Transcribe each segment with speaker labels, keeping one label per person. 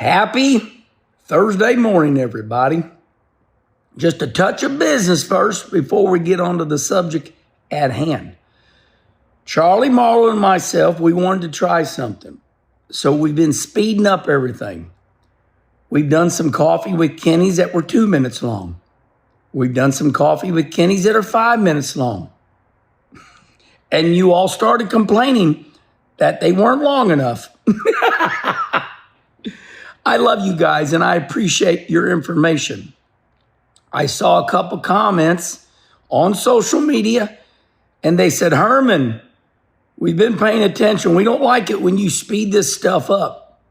Speaker 1: Happy Thursday morning, everybody. Just a touch of business first before we get on to the subject at hand. Charlie, Marlo, and myself, we wanted to try something. So we've been speeding up everything. We've done some coffee with Kenny's that were 2 minutes long. We've done some coffee with Kenny's that are 5 minutes long. And you all started complaining that they weren't long enough. I love you guys and I appreciate your information. I saw a couple comments on social media and they said, Herman, we've been paying attention. We don't like it when you speed this stuff up.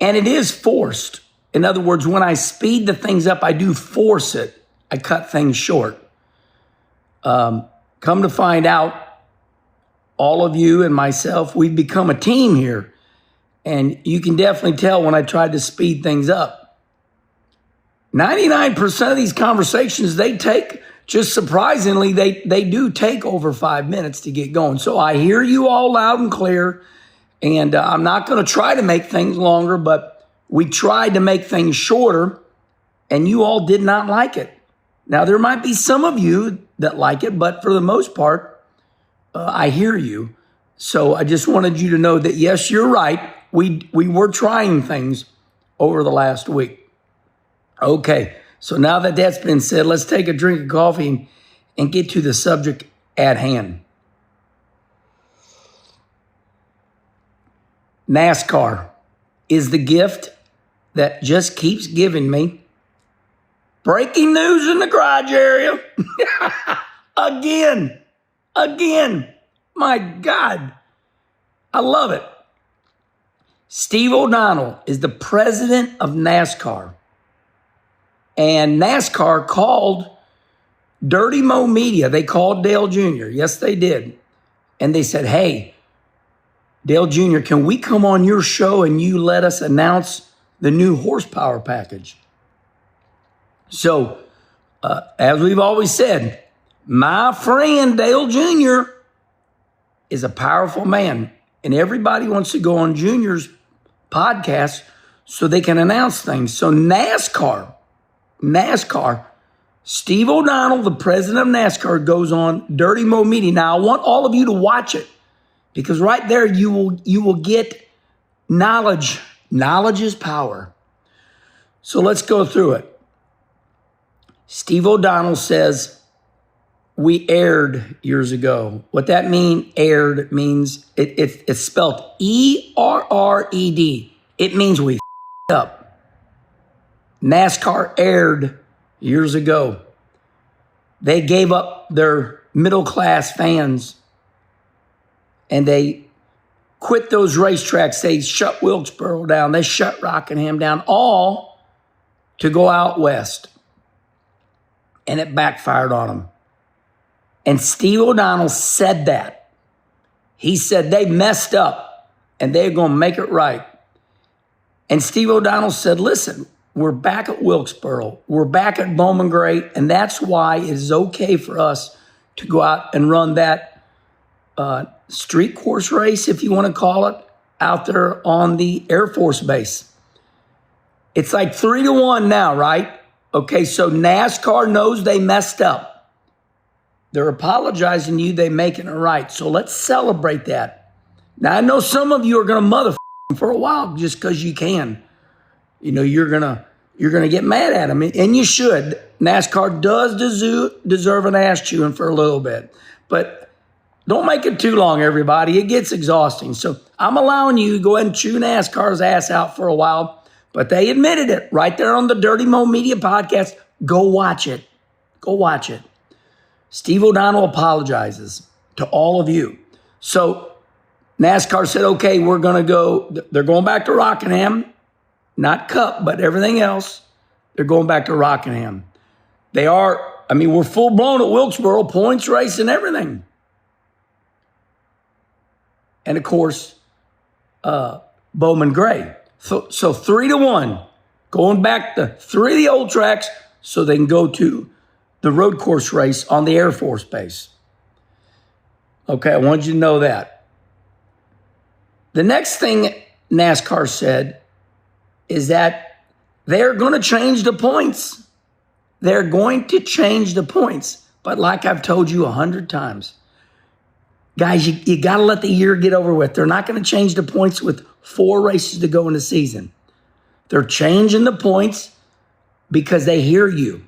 Speaker 1: And it is forced. In other words, when I speed the things up, I do force it. I cut things short. Come to find out, all of you and myself, we've become a team here. And you can definitely tell when I tried to speed things up. 99% of these conversations, they take, just surprisingly, they do take over 5 minutes to get going. So I hear you all loud and clear. And I'm not going to try to make things longer, but we tried to make things shorter. And you all did not like it. Now, there might be some of you that like it, but for the most part, I hear you. So I just wanted you to know that, yes, you're right. We were trying things over the last week. Okay, so now that that's been said, let's take a drink of coffee and get to the subject at hand. NASCAR is the gift that just keeps giving me. Breaking news in the garage area. Again. My God. I love it. Steve O'Donnell is the president of NASCAR. And NASCAR called Dirty Mo Media. They called Dale Jr. Yes, they did. And they said, hey, Dale Jr., can we come on your show and you let us announce the new horsepower package? So, as we've always said, my friend Dale Jr. is a powerful man. And everybody wants to go on Junior's podcast so they can announce things. So NASCAR, Steve O'Donnell, the president of NASCAR, goes on Dirty Mo Media. Now, I want all of you to watch it because right there you will get knowledge. Knowledge is power. So let's go through it. Steve O'Donnell says, we aired years ago. What that aired means, it's spelled E-R-R-E-D. It means we up. NASCAR aired years ago. They gave up their middle-class fans and they quit those racetracks. They shut Wilkesboro down. They shut Rockingham down, all to go out west. And it backfired on them. And Steve O'Donnell said that. He said they messed up and they're going to make it right. And Steve O'Donnell said, listen, we're back at Wilkesboro. We're back at Bowman Gray. And that's why it is okay for us to go out and run that street course race, if you want to call it, out there on the Air Force Base. It's like 3-1 now, right? Okay, so NASCAR knows they messed up. They're apologizing to you. They're making it right. So let's celebrate that. Now, I know some of you are going to mother for a while just because you can. You know, you're gonna get mad at them, and you should. NASCAR does deserve an ass chewing for a little bit. But don't make it too long, everybody. It gets exhausting. So I'm allowing you to go ahead and chew NASCAR's ass out for a while. But they admitted it right there on the Dirty Mo Media podcast. Go watch it. Go watch it. Steve O'Donnell apologizes to all of you. So NASCAR said, okay, we're going to go. They're going back to Rockingham. Not Cup, but everything else. They're going back to Rockingham. They are, we're full blown at Wilkesboro, points race and everything. And of course, Bowman Gray. So 3-1, going back to 3 of the old tracks so they can go to the road course race on the Air Force Base. Okay, I wanted you to know that. The next thing NASCAR said is that they're going to change the points. They're going to change the points. But like I've told you 100 times, guys, you got to let the year get over with. They're not going to change the points with 4 races to go in the season. They're changing the points because they hear you.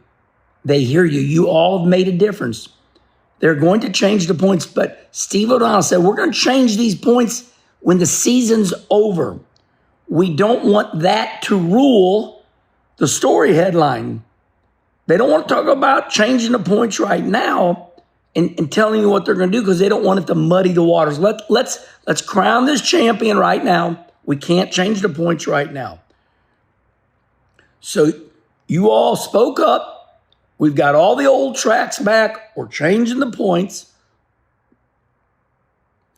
Speaker 1: They hear you. You all have made a difference. They're going to change the points. But Steve O'Donnell said, we're going to change these points when the season's over. We don't want that to rule the story headline. They don't want to talk about changing the points right now and telling you what they're going to do because they don't want it to muddy the waters. Let's crown this champion right now. We can't change the points right now. So you all spoke up. We've got all the old tracks back. We're changing the points.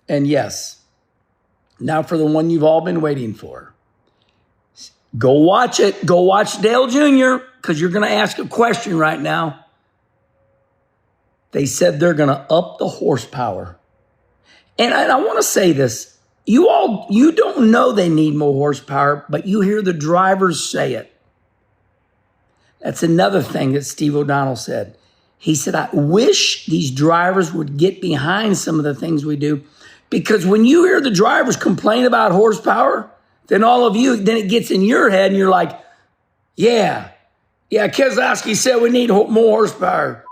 Speaker 1: And yes, now for the one you've all been waiting for. Go watch it. Go watch Dale Jr. because you're going to ask a question right now. They said they're going to up the horsepower. And I want to say this. You don't know they need more horsepower, but you hear the drivers say it. That's another thing that Steve O'Donnell said. He said, I wish these drivers would get behind some of the things we do, because when you hear the drivers complain about horsepower, then then it gets in your head and you're like, yeah, Keselowski said we need more horsepower.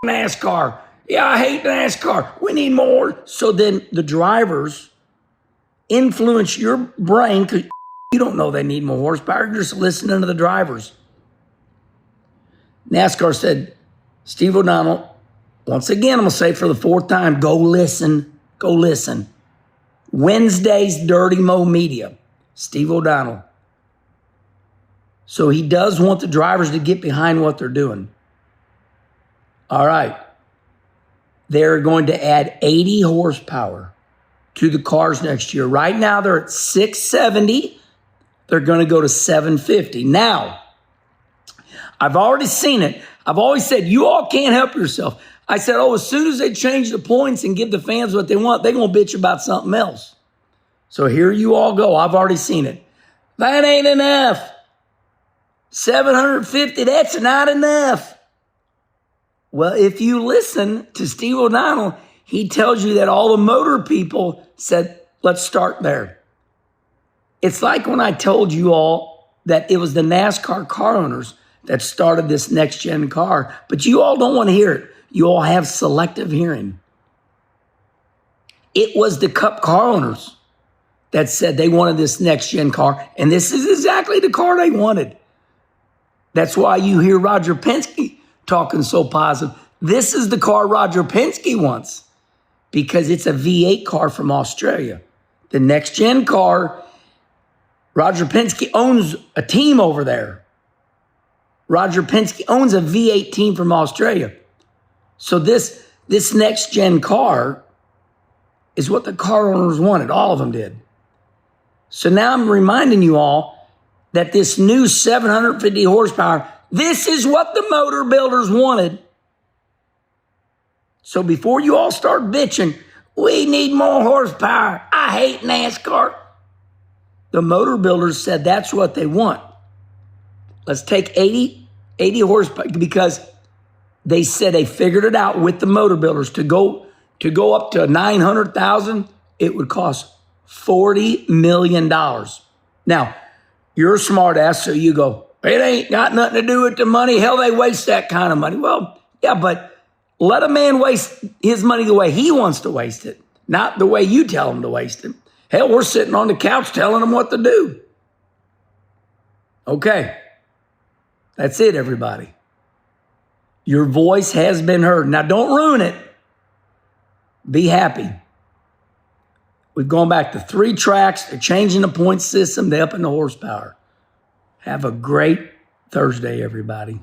Speaker 1: NASCAR. Yeah, I hate NASCAR. We need more. So then the drivers influence your brain because you don't know they need more horsepower. You're just listening to the drivers. NASCAR said, Steve O'Donnell, once again, I'm going to say for the 4th time, go listen. Go listen. Wednesday's Dirty Mo Media. Steve O'Donnell. So he does want the drivers to get behind what they're doing. All right. They're going to add 80 horsepower to the cars next year. Right now, they're at 670. They're going to go to 750. Now, I've already seen it. I've always said, you all can't help yourself. I said, as soon as they change the points and give the fans what they want, they're going to bitch about something else. So here you all go. I've already seen it. That ain't enough. 750, that's not enough. Well, if you listen to Steve O'Donnell, he tells you that all the motor people said, let's start there. It's like when I told you all that it was the NASCAR car owners that started this next-gen car, but you all don't want to hear it. You all have selective hearing. It was the Cup car owners that said they wanted this next-gen car, and this is exactly the car they wanted. That's why you hear Roger Penske talking so positive. This is the car Roger Penske wants because it's a V8 car from Australia. The next-gen car, Roger Penske owns a team over there. Roger Penske owns a V8 team from Australia. So this next-gen car is what the car owners wanted. All of them did. So now I'm reminding you all that this new 750 horsepower, this is what the motor builders wanted. So before you all start bitching, we need more horsepower. I hate NASCAR. The motor builders said that's what they want. Let's take 80 horsepower because they said they figured it out with the motor builders. To go up to 900,000, it would cost $40 million. Now, you're a smart ass, so you go, it ain't got nothing to do with the money. Hell, they waste that kind of money. Well, yeah, but let a man waste his money the way he wants to waste it, not the way you tell him to waste it. Hell, we're sitting on the couch telling him what to do. Okay. That's it, everybody. Your voice has been heard. Now, don't ruin it. Be happy. We've gone back to 3 tracks. They're changing the point system. They're upping the horsepower. Have a great Thursday, everybody.